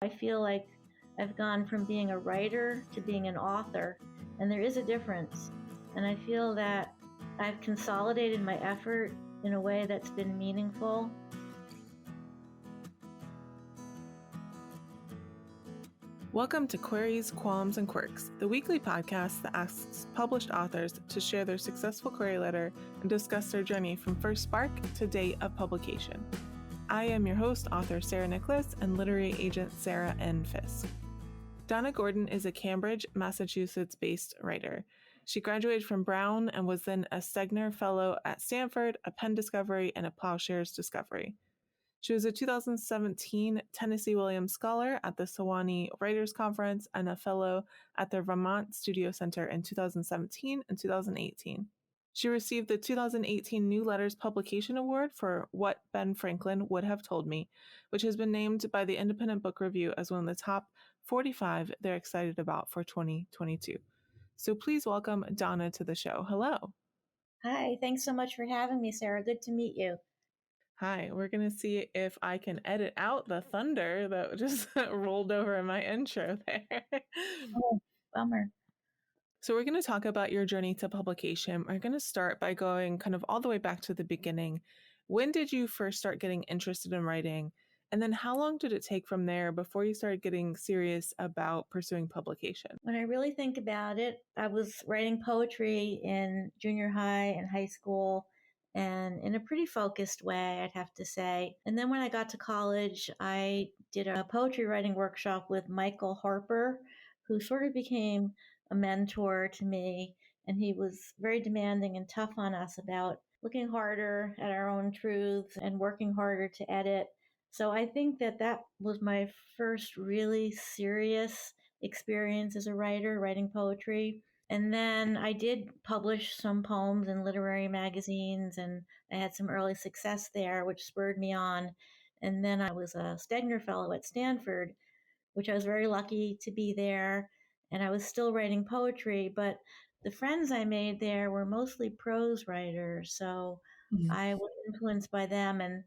I feel like I've gone from being a writer to being an author, and there is a difference. And I feel that I've consolidated my effort in a way that's been meaningful. Welcome to Queries, Qualms, and Quirks, the weekly podcast that asks published authors to share their successful query letter and discuss their journey from first spark to date of publication. I am your host, author Sarah Nicolas, and literary agent Sarah N. Fisk. Donna Gordon is a Cambridge, Massachusetts-based writer. She graduated from Brown and was then a Stegner Fellow at Stanford, a Penn Discovery, and a Ploughshares Discovery. She was a 2017 Tennessee Williams Scholar at the Sewanee Writers Conference and a Fellow at the Vermont Studio Center in 2017 and 2018. She received the 2018 New Letters Publication Award for What Ben Franklin Would Have Told Me, which has been named by the Independent Book Review as one of the top 45 they're excited about for 2022. So please welcome Donna to the show. Hello. Hi, thanks so much for having me, Sarah. Good to meet you. Hi, we're going to see if I can edit out the thunder that just rolled over in my intro there. Oh, bummer. So we're going to talk about your journey to publication. We're going to start by going kind of all the way back to the beginning. When did you first start getting interested in writing? And then how long did it take from there before you started getting serious about pursuing publication? When I really think about it, I was writing poetry in junior high and high school, and in a pretty focused way, I'd have to say. And then when I got to college, I did a poetry writing workshop with Michael Harper, who sort of became a mentor to me. And he was very demanding and tough on us about looking harder at our own truths and working harder to edit. So I think that that was my first really serious experience as a writer, writing poetry. And then I did publish some poems in literary magazines, and I had some early success there, which spurred me on. And then I was a Stegner Fellow at Stanford, which I was very lucky to be there. And I was still writing poetry, but the friends I made there were mostly prose writers. So I was influenced by them, and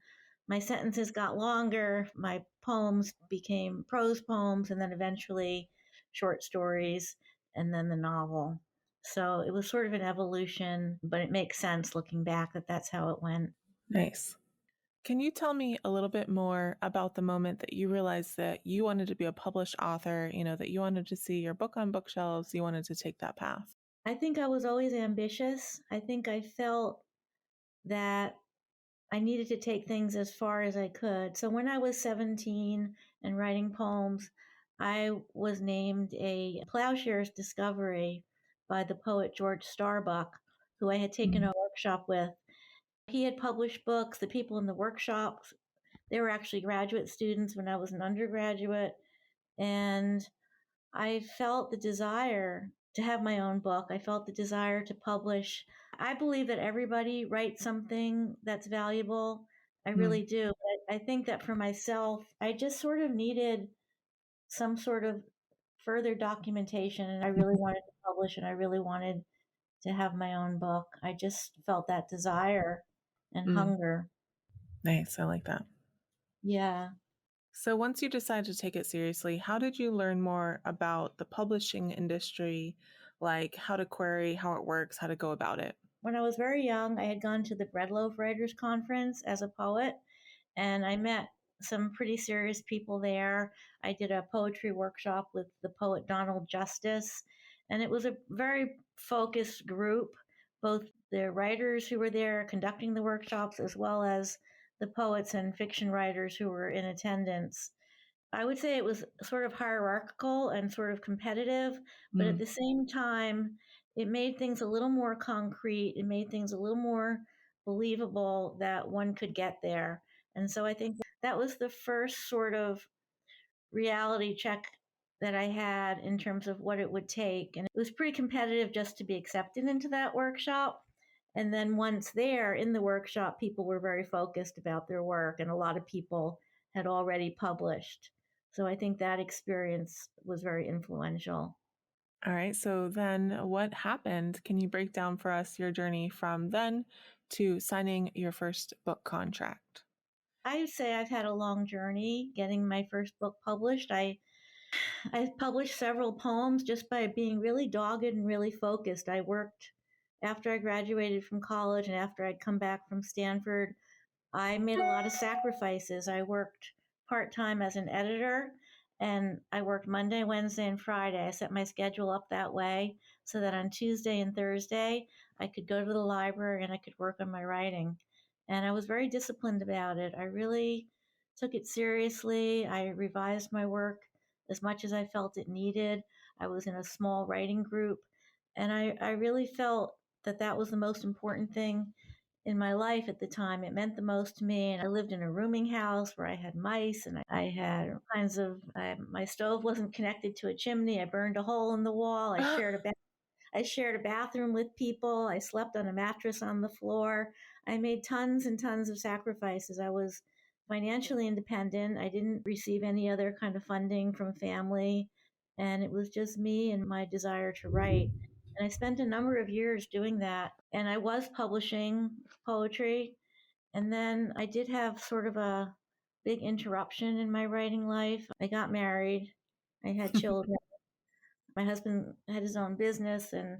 my sentences got longer. My poems became prose poems, and then eventually short stories, and then the novel. So it was sort of an evolution, but it makes sense looking back that that's how it went. Nice. Can you tell me a little bit more about the moment that you realized that you wanted to be a published author, that you wanted to see your book on bookshelves, you wanted to take that path? I think I was always ambitious. I think I felt that I needed to take things as far as I could. So when I was 17 and writing poems, I was named a Ploughshares Discovery by the poet George Starbuck, who I had taken a workshop with. He had published books. The people in the workshops, they were actually graduate students when I was an undergraduate. And I felt the desire to have my own book. I felt the desire to publish. I believe that everybody writes something that's valuable. I really do. But I think that for myself, I just sort of needed some sort of further documentation, and I really wanted to publish, and I really wanted to have my own book. I just felt that desire and hunger. Nice. I like that. Yeah. So once you decided to take it seriously, how did you learn more about the publishing industry, like how to query, how it works, how to go about it? When I was very young, I had gone to the Breadloaf Writers Conference as a poet, and I met some pretty serious people there. I did a poetry workshop with the poet Donald Justice, and it was a very focused group, both the writers who were there conducting the workshops as well as the poets and fiction writers who were in attendance. I would say it was sort of hierarchical and sort of competitive, but at the same time, it made things a little more concrete. It made things a little more believable that one could get there. And so I think that was the first sort of reality check that I had in terms of what it would take. And it was pretty competitive just to be accepted into that workshop. And then once there in the workshop, people were very focused about their work, and a lot of people had already published. So I think that experience was very influential. All right. So then what happened? Can you break down for us your journey from then to signing your first book contract? I say I've had a long journey getting my first book published. I published several poems just by being really dogged and really focused. I worked after I graduated from college and after I'd come back from Stanford. I made a lot of sacrifices. I worked part time as an editor, and I worked Monday, Wednesday, and Friday. I set my schedule up that way so that on Tuesday and Thursday, I could go to the library and I could work on my writing. And I was very disciplined about it. I really took it seriously. I revised my work as much as I felt it needed. I was in a small writing group, and I really felt that that was the most important thing in my life at the time. It meant the most to me. And I lived in a rooming house where I had mice and I had all kinds of, my stove wasn't connected to a chimney. I burned a hole in the wall. I shared a bathroom with people. I slept on a mattress on the floor. I made tons and tons of sacrifices. I was financially independent. I didn't receive any other kind of funding from family. And it was just me and my desire to write. And I spent a number of years doing that. And I was publishing poetry. And then I did have sort of a big interruption in my writing life. I got married. I had children. My husband had his own business, and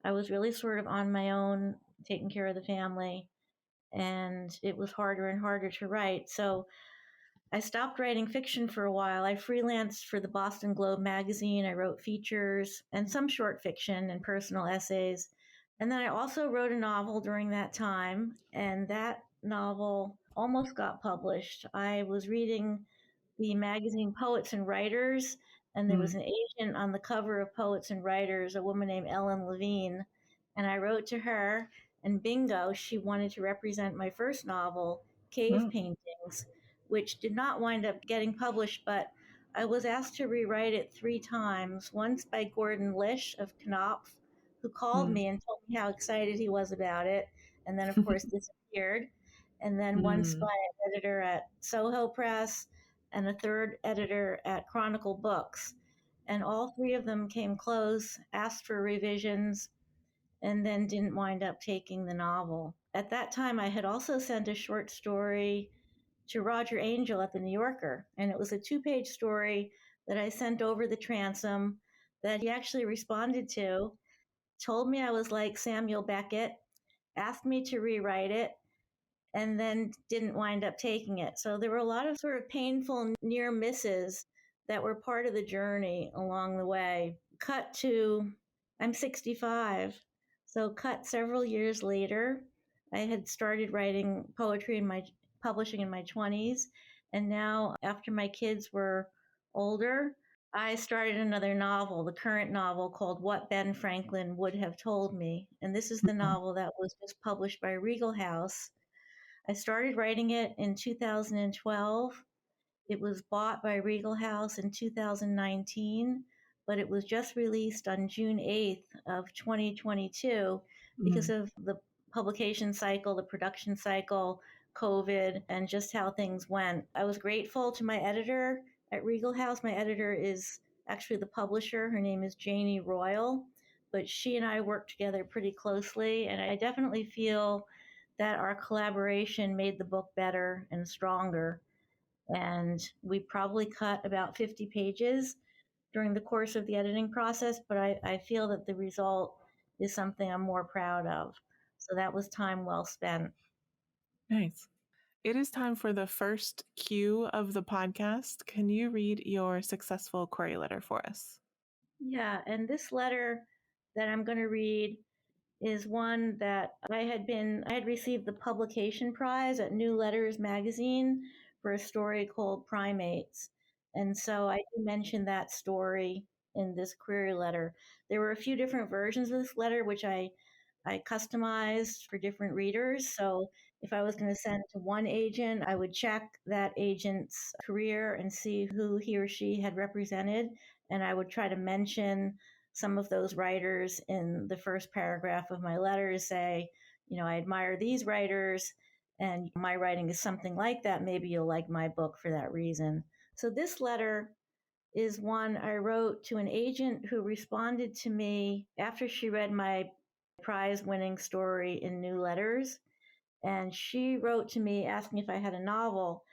I was really sort of on my own, taking care of the family, and it was harder and harder to write. So I stopped writing fiction for a while. I freelanced for the Boston Globe magazine. I wrote features and some short fiction and personal essays. And then I also wrote a novel during that time, and that novel almost got published. I was reading the magazine Poets and Writers, and there was Mm. an agent on the cover of Poets and Writers, a woman named Ellen Levine. And I wrote to her, and bingo, she wanted to represent my first novel, Cave Oh. Paintings, which did not wind up getting published, but I was asked to rewrite it 3 times. Once by Gordon Lish of Knopf, who called Mm. me and told me how excited he was about it, and then, of course, disappeared. And then once by Mm. an editor at Soho Press, and a third editor at Chronicle Books. And all 3 of them came close, asked for revisions, and then didn't wind up taking the novel. At that time, I had also sent a short story to Roger Angell at the New Yorker, and it was a 2-page story that I sent over the transom that he actually responded to, told me I was like Samuel Beckett, asked me to rewrite it, and then didn't wind up taking it. So there were a lot of sort of painful near misses that were part of the journey along the way. Cut to, I'm 65. So cut several years later, I had started writing poetry in my publishing in my 20s. And now after my kids were older, I started another novel, the current novel called What Ben Franklin Would Have Told Me. And this is the Mm. novel that was just published by Regal House. I started writing it in 2012. It was bought by Regal House in 2019, but it was just released on June 8th of 2022 because Mm. of the publication cycle, the production cycle, COVID, and just how things went. I was grateful to my editor at Regal House. My editor is actually the publisher. Her name is Janie Royal, but she and I worked together pretty closely, and I definitely feel that our collaboration made the book better and stronger. And we probably cut about 50 pages during the course of the editing process, but I feel that the result is something I'm more proud of. So that was time well spent. Nice. It is time for the first cue of the podcast. Can you read your successful query letter for us? Yeah, and this letter that I'm going to read is one that I had received the publication prize at New Letters magazine for a story called Primates. And so I do mention that story in this query letter. There were a few different versions of this letter, which I customized for different readers. So if I was going to send to one agent, I would check that agent's career and see who he or she had represented. And I would try to mention some of those writers in the first paragraph of my letter to say, I admire these writers and my writing is something like that. Maybe you'll like my book for that reason. So this letter is one I wrote to an agent who responded to me after she read my prize winning story in New Letters. and she wrote to me asking if I had a novel.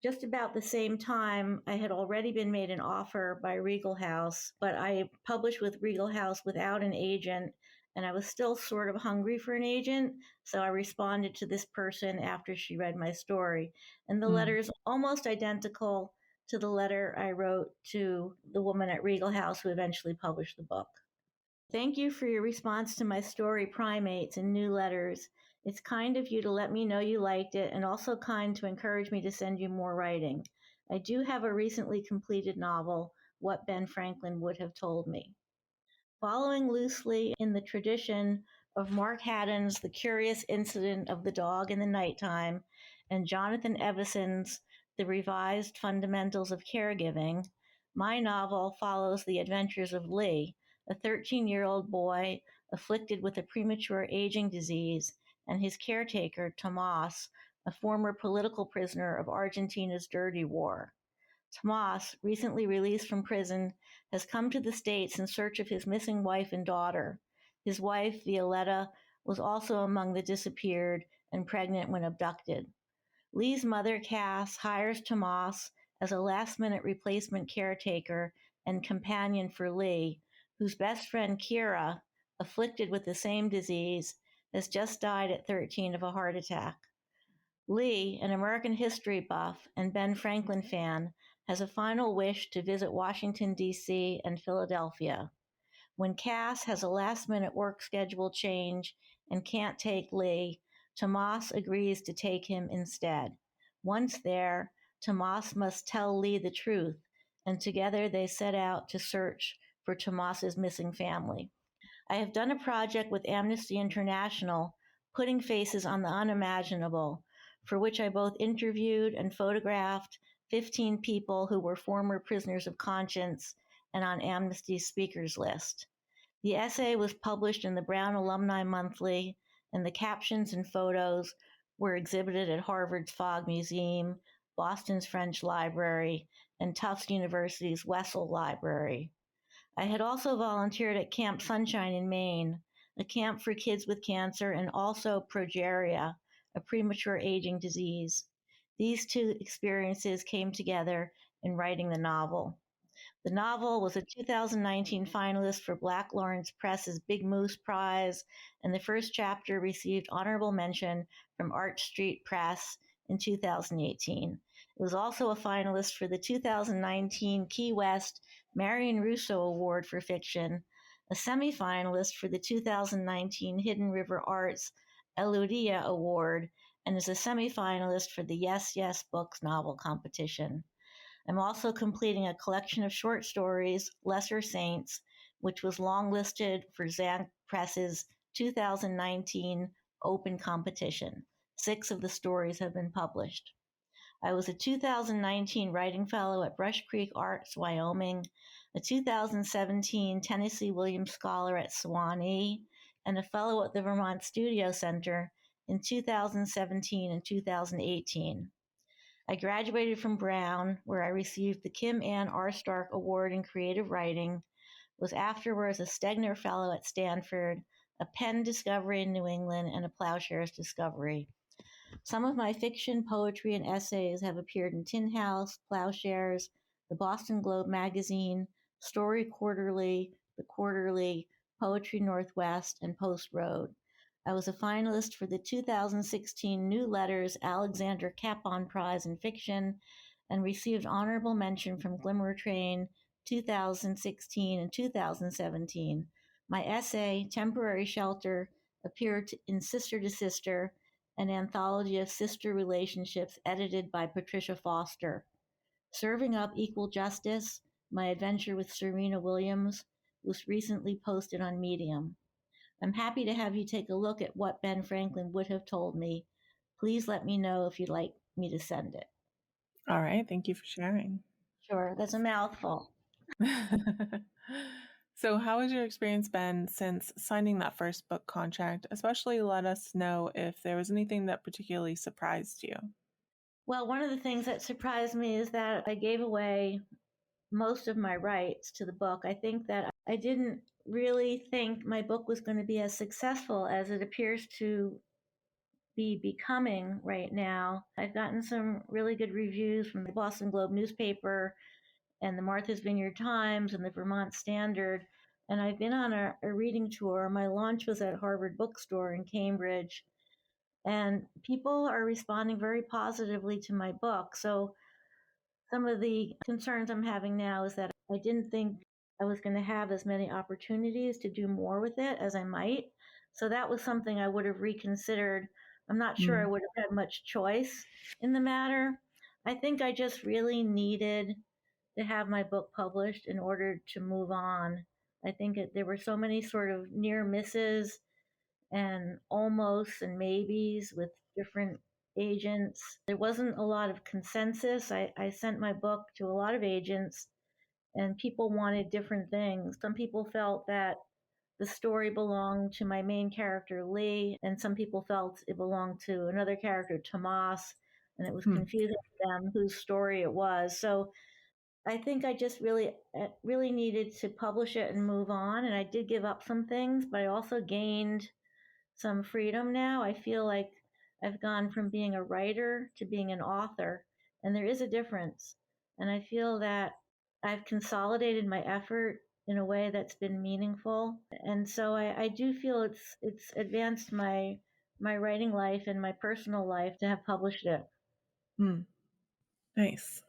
Just about the same time, I had already been made an offer by Regal House, but I published with Regal House without an agent, and I was still sort of hungry for an agent. So I responded to this person after she read my story. And the letter is almost identical to the letter I wrote to the woman at Regal House who eventually published the book. Thank you for your response to my story, Primates, in New Letters. It's kind of you to let me know you liked it, and also kind to encourage me to send you more writing. I do have a recently completed novel, What Ben Franklin Would Have Told Me. Following loosely in the tradition of Mark Haddon's The Curious Incident of the Dog in the Nighttime and Jonathan Evison's The Revised Fundamentals of Caregiving, my novel follows the adventures of Lee, a 13-year-old boy afflicted with a premature aging disease, and his caretaker, Tomas, a former political prisoner of Argentina's dirty war. Tomas, recently released from prison, has come to the States in search of his missing wife and daughter. His wife, Violetta, was also among the disappeared and pregnant when abducted. Lee's mother, Cass, hires Tomas as a last-minute replacement caretaker and companion for Lee, whose best friend, Kira, afflicted with the same disease, has just died at 13 of a heart attack. Lee, an American history buff and Ben Franklin fan, has a final wish to visit Washington, D.C. and Philadelphia. When Cass has a last-minute work schedule change and can't take Lee, Tomas agrees to take him instead. Once there, Tomas must tell Lee the truth, and together they set out to search for Tomas's missing family. I have done a project with Amnesty International, Putting Faces on the Unimaginable, for which I both interviewed and photographed 15 people who were former prisoners of conscience and on Amnesty's speakers list. The essay was published in the Brown Alumni Monthly, and the captions and photos were exhibited at Harvard's Fogg Museum, Boston's French Library, and Tufts University's Wessel Library. I had also volunteered at Camp Sunshine in Maine, a camp for kids with cancer and also progeria, a premature aging disease. These two experiences came together in writing the novel. The novel was a 2019 finalist for Black Lawrence Press's Big Moose Prize, and the first chapter received honorable mention from Arch Street Press in 2018. It was also a finalist for the 2019 Key West Marion Russo Award for Fiction, a semifinalist for the 2019 Hidden River Arts Eludia Award, and is a semifinalist for the Yes, Yes Books novel competition. I'm also completing a collection of short stories, Lesser Saints, which was longlisted for Zank Press's 2019 open competition. 6 of the stories have been published. I was a 2019 Writing Fellow at Brush Creek Arts, Wyoming, a 2017 Tennessee Williams Scholar at Sewanee, and a Fellow at the Vermont Studio Center in 2017 and 2018. I graduated from Brown, where I received the Kim Ann R. Stark Award in Creative Writing, was afterwards a Stegner Fellow at Stanford, a Penn Discovery in New England, and a Ploughshares Discovery. Some of my fiction, poetry, and essays have appeared in Tin House, Ploughshares, the Boston Globe Magazine, Story Quarterly, The Quarterly, Poetry Northwest, and Post Road. I was a finalist for the 2016 New Letters Alexander Capon Prize in Fiction and received honorable mention from Glimmer Train 2016 and 2017. My essay, Temporary Shelter, appeared in Sister to Sister, an anthology of sister relationships edited by Patricia Foster. Serving Up Equal Justice, My Adventure with Serena Williams, was recently posted on Medium. I'm happy to have you take a look at What Ben Franklin Would Have Told Me. Please let me know if you'd like me to send it. All right. Thank you for sharing. Sure, that's a mouthful. So, how has your experience been since signing that first book contract? Especially let us know if there was anything that particularly surprised you. Well, one of the things that surprised me is that I gave away most of my rights to the book. I think that I didn't really think my book was going to be as successful as it appears to be becoming right now. I've gotten some really good reviews from the Boston Globe newspaper and the Martha's Vineyard Times and the Vermont Standard. And I've been on a reading tour. My launch was at Harvard Bookstore in Cambridge. And people are responding very positively to my book. So some of the concerns I'm having now is that I didn't think I was going to have as many opportunities to do more with it as I might. So that was something I would have reconsidered. I'm not sure I would have had much choice in the matter. I think I just really needed to have my book published in order to move on. I think there were so many sort of near misses and almost and maybes with different agents. There wasn't a lot of consensus. I sent my book to a lot of agents, and people wanted different things. Some people felt that the story belonged to my main character, Lee, and some people felt it belonged to another character, Tomas, and it was confusing to them whose story it was. So I think I just really needed to publish it and move on. And I did give up some things, but I also gained some freedom now. I feel like I've gone from being a writer to being an author, and there is a difference. And I feel that I've consolidated my effort in a way that's been meaningful. And so I do feel it's advanced my writing life and my personal life to have published it. Nice.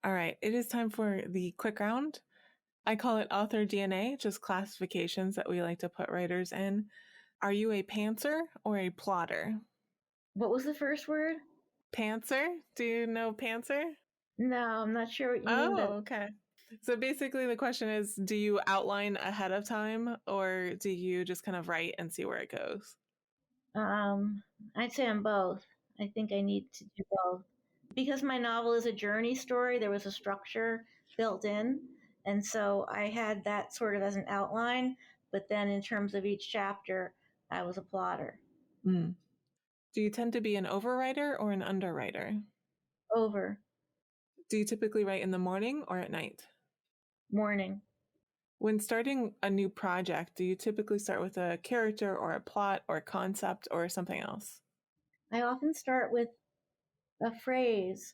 All right, it is time for the quick round. I call it author DNA, just classifications that we like to put writers in. Are you a pantser or a plotter? What was the first word? Pantser? Do you know pantser? No, I'm not sure what you mean by Okay. So basically the question is, do you outline ahead of time or do you just kind of write and see where it goes? I'd say I'm both. I think I need to do both. Because my novel is a journey story, there was a structure built in. And so I had that sort of as an outline. But then in terms of each chapter, I was a plotter. Do you tend to be an overwriter or an underwriter? Over. Do you typically write in the morning or at night? Morning. When starting a new project, do you typically start with a character or a plot or a concept or something else? I often start with a phrase,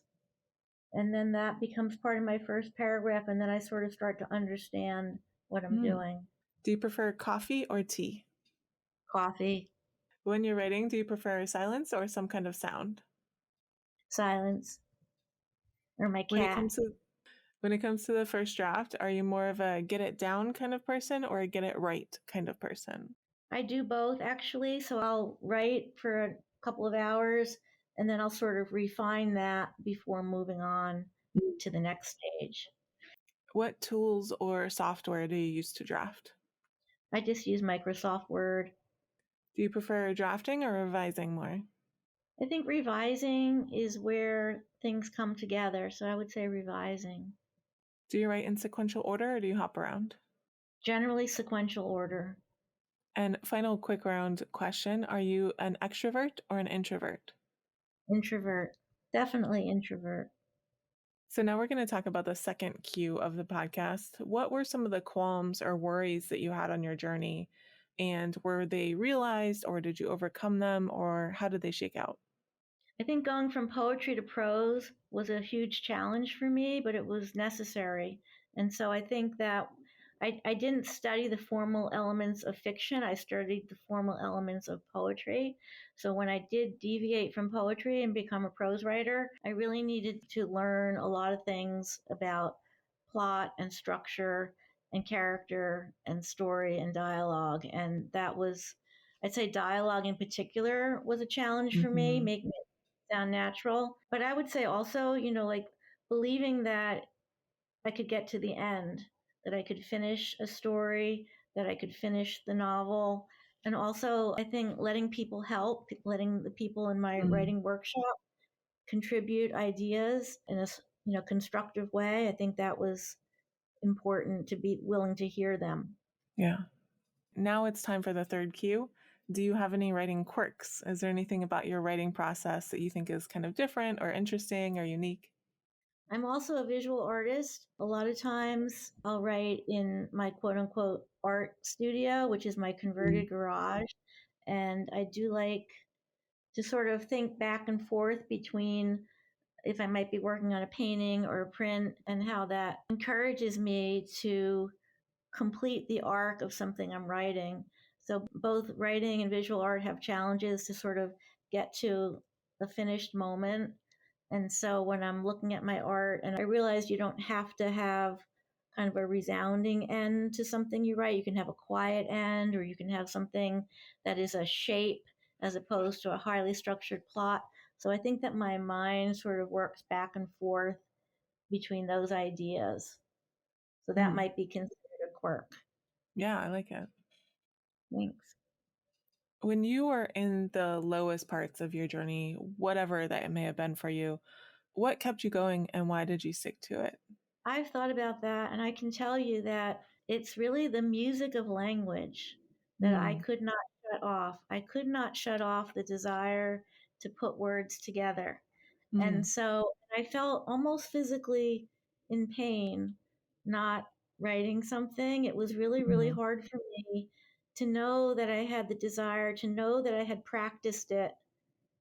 and then that becomes part of my first paragraph, and then I sort of start to understand what I'm doing. Do you prefer coffee or tea? Coffee. When you're writing, do you prefer silence or some kind of sound? Silence. Or my When it cat. comes to the first draft, are you more of a get it down kind of person or a get it right kind of person? I do both actually. So I'll write for a couple of hours and then I'll sort of refine that before moving on to the next stage. What tools or software do you use to draft? I just use Microsoft Word. Do you prefer drafting or revising more? I think revising is where things come together. So I would say revising. Do you write in sequential order or do you hop around? Generally sequential order. And final quick round question, are you an extrovert or an introvert? Introvert. Definitely introvert. So now we're going to talk about the second Q of the podcast. What were some of the qualms or worries that you had on your journey? And were they realized or did you overcome them or how did they shake out? I think going from poetry to prose was a huge challenge for me, but it was necessary. And so I think that I didn't study the formal elements of fiction. I studied the formal elements of poetry. So when I did deviate from poetry and become a prose writer, I really needed to learn a lot of things about plot and structure and character and story and dialogue. And that was, I'd say dialogue in particular was a challenge for me, making it sound natural. But I would say also, like believing that I could get to the end, that I could finish a story, that I could finish the novel. And also, I think letting people help, letting the people in my writing workshop contribute ideas in a constructive way. I think that was important to be willing to hear them. Yeah. Now it's time for the third Q. Do you have any writing quirks? Is there anything about your writing process that you think is kind of different or interesting or unique? I'm also a visual artist. A lot of times I'll write in my quote unquote art studio, which is my converted garage. And I do like to sort of think back and forth between if I might be working on a painting or a print, and how that encourages me to complete the arc of something I'm writing. So both writing and visual art have challenges to sort of get to the finished moment. And so when I'm looking at my art, and I realize you don't have to have kind of a resounding end to something you write. You can have a quiet end, or you can have something that is a shape as opposed to a highly structured plot. So I think that my mind sort of works back and forth between those ideas. So that Mm. might be considered a quirk. Yeah, I like it. Thanks. When you were in the lowest parts of your journey, whatever that it may have been for you, what kept you going and why did you stick to it? I've thought about that, and I can tell you that it's really the music of language that I Mm. could not shut off. I could not shut off the desire to put words together. And Mm. so I felt almost physically in pain not writing something. It was really, really Mm. hard for me to know that I had the desire, to know that I had practiced it,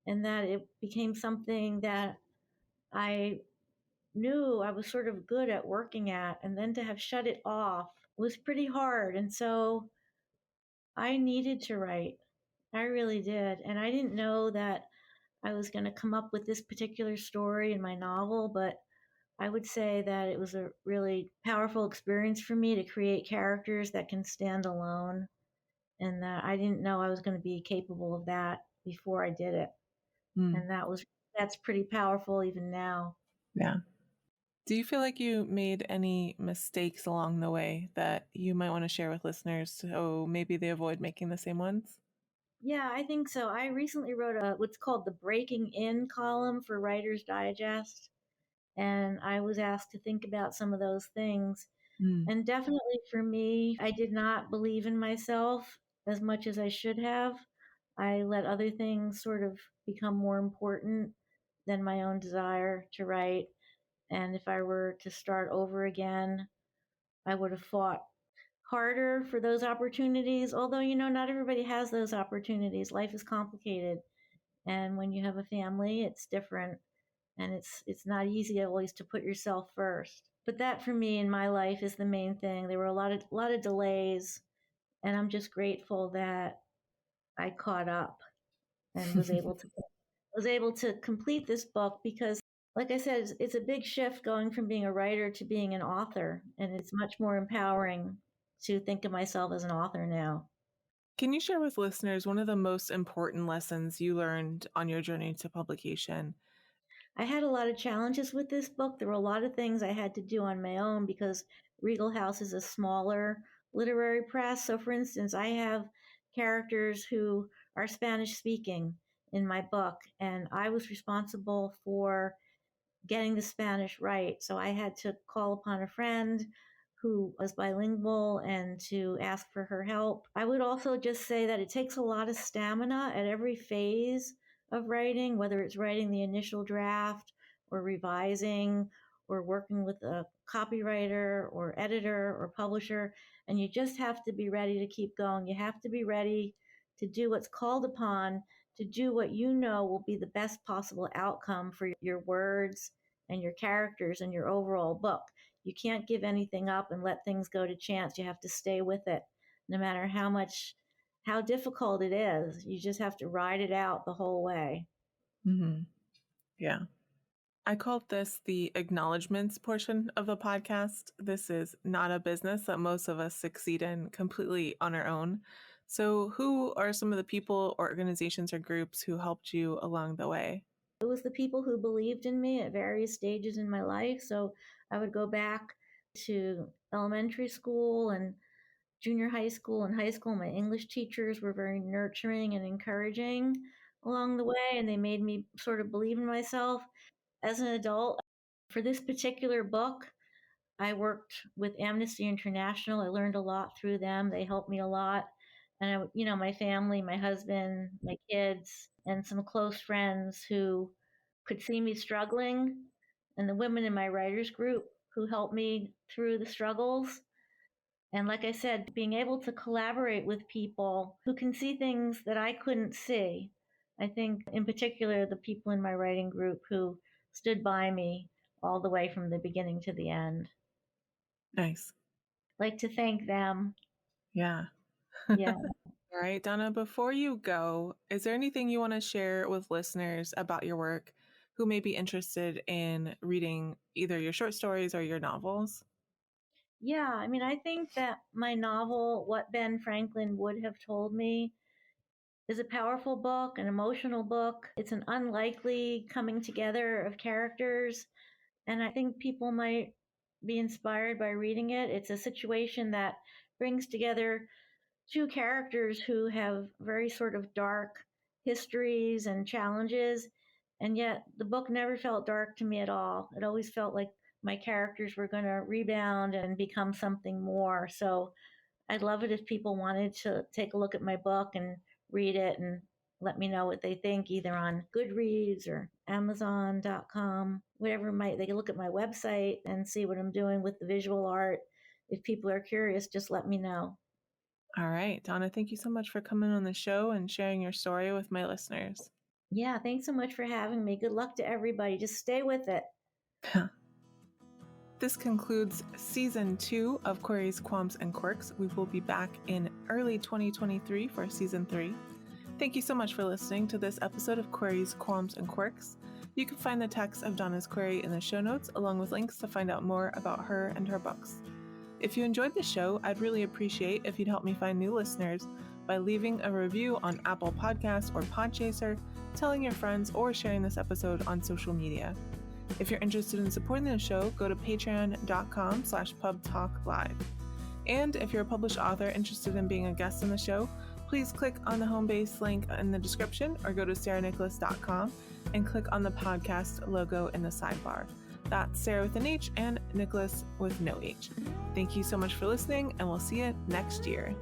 and that it became something that I knew I was sort of good at working at, and then to have shut it off was pretty hard. And so I needed to write. I really did. And I didn't know that I was going to come up with this particular story in my novel, but I would say that it was a really powerful experience for me to create characters that can stand alone, and that I didn't know I was going to be capable of that before I did it. Mm. And that's pretty powerful even now. Yeah. Do you feel like you made any mistakes along the way that you might want to share with listeners so maybe they avoid making the same ones? Yeah, I think so. I recently wrote what's called the Breaking In column for Writer's Digest, and I was asked to think about some of those things. Mm. And definitely for me, I did not believe in myself as much as I should have. I let other things sort of become more important than my own desire to write. And if I were to start over again, I would have fought harder for those opportunities. Although, not everybody has those opportunities. Life is complicated. And when you have a family, it's different. And it's not easy always to put yourself first. But that for me in my life is the main thing. There were a lot of delays, and I'm just grateful that I caught up and was able to complete this book, because like I said, it's a big shift going from being a writer to being an author, and it's much more empowering to think of myself as an author now. Can you share with listeners one of the most important lessons you learned on your journey to publication? I had a lot of challenges with this book. There were a lot of things I had to do on my own because Regal House is a smaller literary press. So, for instance, I have characters who are Spanish speaking in my book, and I was responsible for getting the Spanish right. So I had to call upon a friend who was bilingual and to ask for her help. I would also just say that it takes a lot of stamina at every phase of writing, whether it's writing the initial draft or revising or working with a copywriter or editor or publisher. And you just have to be ready to keep going. You have to be ready to do what's called upon, to do what you know will be the best possible outcome for your words and your characters and your overall book. You can't give anything up and let things go to chance. You have to stay with it, no matter how difficult it is. You just have to ride it out the whole way. Mm-hmm. Yeah. I called this the acknowledgments portion of the podcast. This is not a business that most of us succeed in completely on our own. So, who are some of the people, organizations, or groups who helped you along the way? It was the people who believed in me at various stages in my life. So I would go back to elementary school and junior high school and high school. My English teachers were very nurturing and encouraging along the way, and they made me sort of believe in myself. As an adult, for this particular book, I worked with Amnesty International. I learned a lot through them. They helped me a lot. And my family, my husband, my kids, and some close friends who could see me struggling, and the women in my writers group who helped me through the struggles. And like I said, being able to collaborate with people who can see things that I couldn't see. I think in particular the people in my writing group who stood by me all the way from the beginning to the end. Nice. I'd like to thank them. Yeah. Yeah. All right, Donna, before you go, is there anything you want to share with listeners about your work who may be interested in reading either your short stories or your novels? Yeah, I mean, I think that my novel, What Ben Franklin Would Have Told Me, is a powerful book, an emotional book. It's an unlikely coming together of characters, and I think people might be inspired by reading it. It's a situation that brings together two characters who have very sort of dark histories and challenges, and yet the book never felt dark to me at all. It always felt like my characters were going to rebound and become something more. So I'd love it if people wanted to take a look at my book and read it and let me know what they think, either on Goodreads or Amazon.com, whatever might. They can look at my website and see what I'm doing with the visual art. If people are curious, just let me know. All right, Donna, thank you so much for coming on the show and sharing your story with my listeners. Yeah, thanks so much for having me. Good luck to everybody. Just stay with it. This concludes Season 2 of Queries, Qualms, and Quirks. We will be back in early 2023 for Season 3. Thank you so much for listening to this episode of Queries, Qualms, and Quirks. You can find the text of Donna's query in the show notes, along with links to find out more about her and her books. If you enjoyed the show, I'd really appreciate if you'd help me find new listeners by leaving a review on Apple Podcasts or Podchaser, telling your friends, or sharing this episode on social media. If you're interested in supporting the show, go to patreon.com/pubtalklive. And if you're a published author interested in being a guest on the show, please click on the home base link in the description or go to sarahnicolas.com and click on the podcast logo in the sidebar. That's Sarah with an H and Nicolas with no H. Thank you so much for listening, and we'll see you next year.